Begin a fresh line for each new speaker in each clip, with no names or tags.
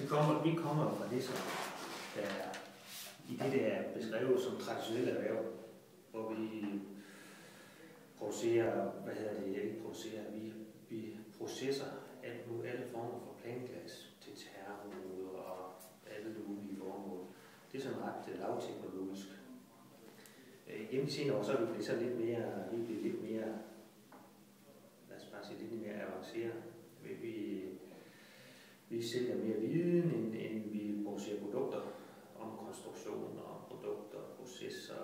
vi kommer fra det, som der i det, der er beskrevet som traditionelle erhverv, hvor vi producerer, vi processer alle former for planglas til terrorområder og alle mulige formål. Det er sådan ret lavteknologisk. Gennem de senere år, så er vi blevet lidt mere, lad os bare sige, lidt mere avanceret. Vi sælger mere viden, end vi producerer produkter om konstruktioner, produkter, processer.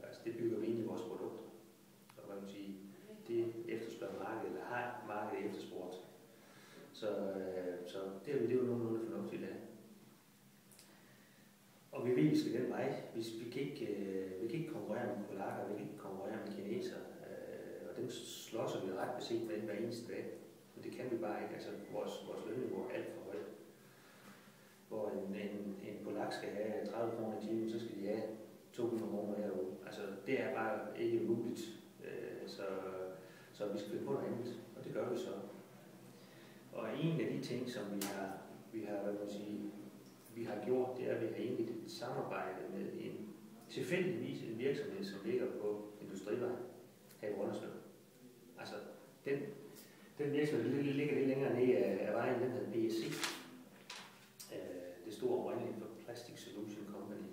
Altså det bygger vi ind i vores produkter. Så hvad man sige, det efterspørger markedet, eller har markedet efterspurgt. Så det er jo nogenlunde fornuftigt af. Og vi ved, at vi skal den vej. Vi kan ikke konkurrere med polakker, vi kan ikke konkurrere med kinesere. Og dem slås vi ret beset med hver eneste dag. Men det kan vi bare ikke. Altså vores lønniveau er alt for højt. Hvor en polak skal have 30 kroner i timen, så skal de have 200 kroner herude. Altså det er bare ikke muligt. Så vi skal finde på noget andet, og det gør vi så. Og en af de ting, som vi har gjort, det er, at vi har indledt et samarbejde med tilfældigvis en virksomhed, som ligger på Industrivej her i Brønderslev. Altså den virksomhed ligger lidt længere ned af vejen, den hedder BSC. Det store oprindeligt for Plastic Solution Company.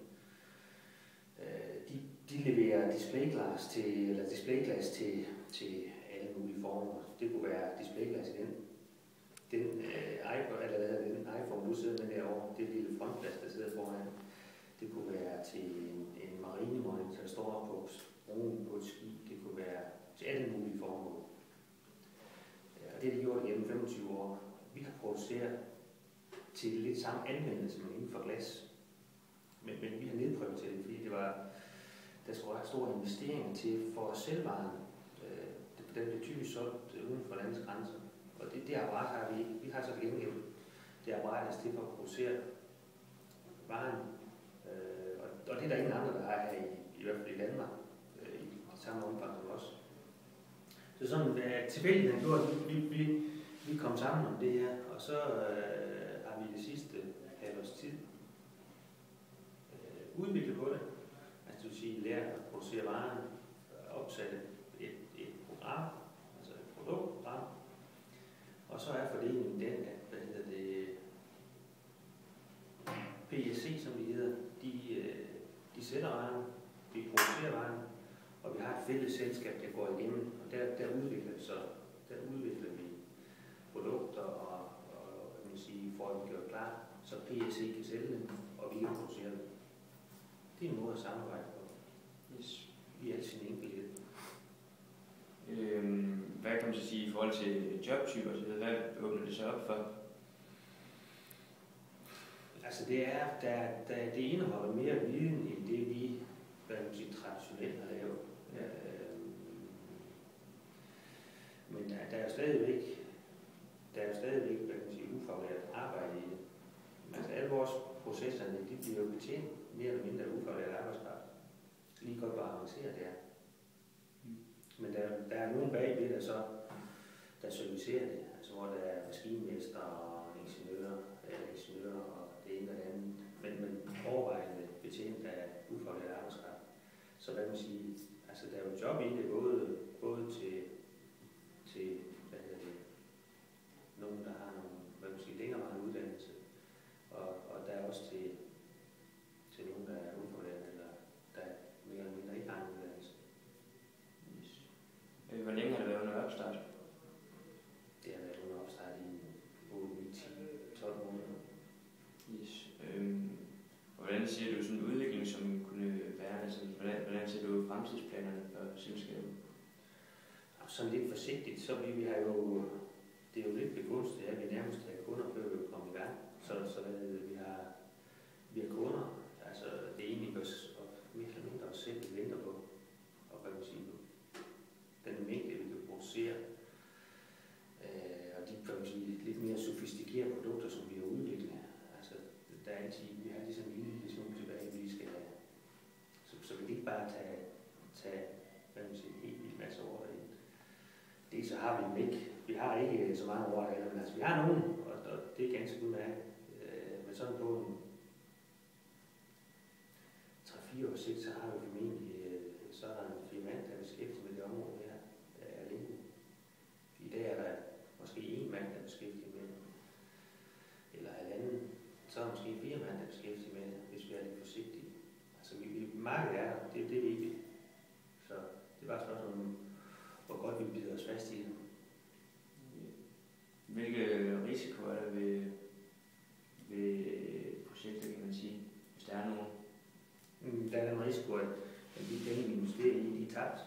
De leverer displayglas til alle mulige former. Det kunne være displayglas i den iPhone, du sidder med derovre, det lille frontglas, der sidder foran. Det kunne være til en marinemonitor, der står på broen på et skib. Det kunne være til alle mulige formål. Og det har de gjort gennem 25 år. Vi har produceret til lidt samme anvendelse, men inden for glas. Men vi har nedprioriteret det, fordi der skulle være store investeringer til for at sælge varen. Den bliver typisk solgt uden for landets grænser. Og det apparat har vi ikke. Vi har så gengæld det apparat til for at producere varen. Og det er der ingen andre, der har her i hvert fald i Danmark i samme omfang som os. Så sådan tilfældigheden gjorde, at vi kom sammen om det her, og så har vi det sidste halvt års tid udviklet på det. Altså det vil sige, lære at producere varen, opsætte et program, altså et produktprogram. Og så er fordelingen den, at PSC, som de hedder, de sætter varen, vi producerer varen, og vi har et fælles selskab, der går igennem, og der udvikler vi produkter og får dem gjort klar, så PSC kan sælge dem, og vi kan producere dem. Det er en måde at samarbejde på.
Yes.
I al sin enkelhed.
Hvad kan man så sige i forhold til jobtyper? Hvad åbner det så op for?
Altså det indeholder mere viden end det vi traditionelt har lavet. Men der er jo stadigvæk ufaglært arbejde i det. Altså alle vores processer, de bliver jo betjent mere eller mindre ufaglært arbejdskraft. Lige godt hvor avanceret det er. Men der er nogen bagved, der servicerer det, altså hvor der er maskinmester og ingeniører og det ene og det andet, men overvejende betjent af ufaglært arbejdskraft. Så hvad man siger, altså der er jo job i det, både til nogen, der har nogle længerevarende uddannelse, og der er også til nogen, der er ufaglært, eller der mere eller mindre ikke har en uddannelse.
Hvor længe har det været under opstart?
Det har været under opstart i 8, 9, 10, 12 måneder.
Yes. Og hvordan ser du sådan en udvikling, som kunne være? Altså, hvordan ser du fremtidsplanerne for selskabet?
Sådan lidt forsigtigt, så vi har jo, det er jo lidt begunstigt, at vi nærmest har kunder, før vi kommer i gang. Så vi har kunder, altså det er egentlig mere eller mindre os selv, vi venter på, og hvad man siger nu. Den mængde, vi kan producere, og de kan man sige, lidt mere sofistikerede produkter, som vi har udviklet. Altså, der er altid, vi har ligesom en lille smule tilbage, vi skal have. Så vi kan ikke bare tage hvad man siger, en helt vildt masse ordre ind. Det så har vi dem ikke. Vi har ikke så mange ordre, men altså vi har nogen, så er der måske 4 mand, der beskæftiger med det, hvis vi er lidt forsigtige. Altså, markedet er der, det er vigtigt. Så det er bare et spørgsmål om, hvor godt vi bider os fast i det.
Hvilke risikoer er der ved projekter, kan man sige, hvis der er nogen?
Der er den risiko, at de penge, vi investerer i, de er tabt.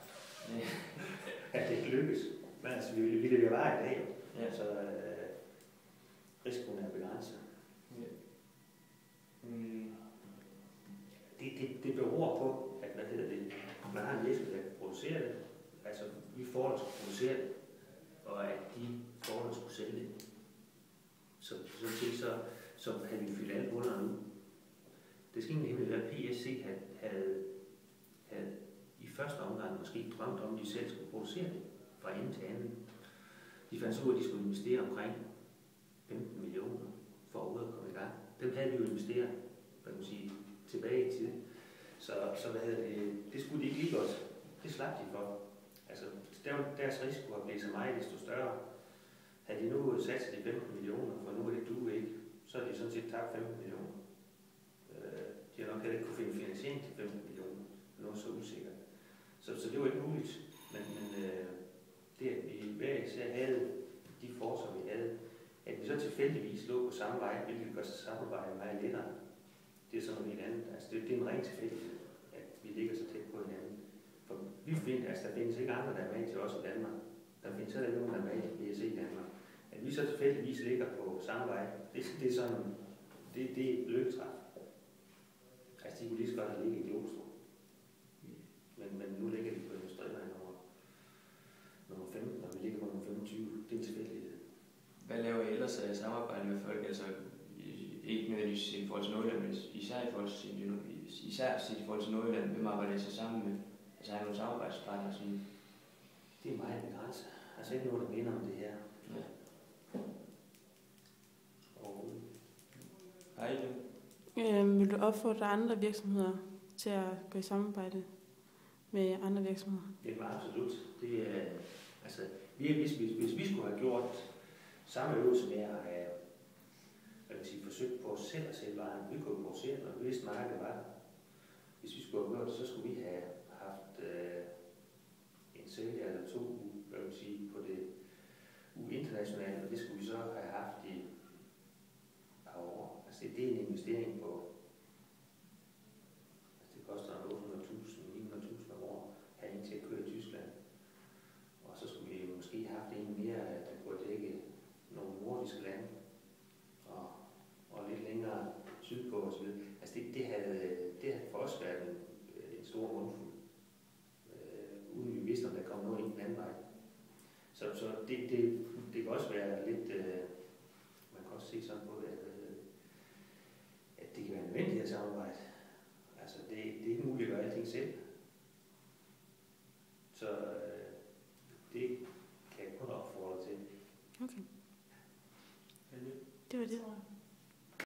At det ikke lykkes. Men altså, vi leverer bare i dag,
Ja.
så risikoen er begrænset.
Ja.
Det beror på, at man har en virksomhed, der producerer det. Altså, vi får det, skal producere det, og at de får det, skulle sælge det. Så havde vi fyldt alle huller nu. Det skal egentlig være, at PSC havde i første omgang måske drømt om, at de selv skulle producere det fra ende til anden. De fandt så ud, at de skulle investere omkring 15 millioner for overhovedet at komme i gang. Dem havde vi jo investeret, hvad kan man sige, tilbage i tiden. Så det skulle de ikke lige godt. Det slap de for. Altså, deres risiko har blevet så meget desto større. Havde de nu sat sig de 15 millioner, for nu er det du ikke, så er de sådan set tabt 15 millioner. De har nok heller ikke kunne finde finansiering til 15 millioner. Noget så usikkert. Så det var ikke muligt. Men det, at vi hver især havde de forsøg, vi havde, at vi så tilfældigvis lå på samme vej, hvilket gør samarbejde meget lettere. Det er sådan noget helt andet. Altså, det er en ren tilfældighed, at vi ligger så tæt på hinanden. For vi finder, altså der findes ikke andre, der er med til os i Danmark. Der findes heller ikke nogen, der er med i BSC i Danmark. At vi så tilfældigvis ligger på samme vej, det er sådan, det er et lykketræf. Altså, de kunne lige så godt have ligget i Glostrup. Men nu ligger vi på Industrivejen nummer 15, og vi ligger på nummer 25. Det er en tilfældighed.
Hvad laver I ellers af samarbejde med folk? Altså, ikke nødvendigvis i forhold til Nordjylland, men især i forhold til Nordjylland, hvem arbejder I så sammen med? Altså, har I nogle samarbejdspartnere? Sådan?
Det er meget begrænset. Altså, ikke noget, der minder om det her.
Ja.
Overhovedet.
Hej, det.
Vil du opfordre andre virksomheder til at gå i samarbejde med andre virksomheder?
Det var absolut. Det er, altså, hvis vi skulle have gjort samme øvelse med at have forsøgt på selv at sælge varen, vi kunne producere den, og vi vidste markedet var der. Hvis vi skulle have gjort det, så skulle vi have haft en sælger eller to på det internationale, og det skulle vi så have haft i et par år. Altså det er en investering på, altså det koster 800.000, 900.000 om året, have en til at køre i Tyskland. Og så skulle vi måske have haft en mere, der kunne dække nogle nordiske lande, og lidt længere sydpå osv. Altså det havde for os været en stor mundfuld, uden vi vidste, om der kom noget ind den anden vej. Så det kan også være lidt, man kan også se sådan på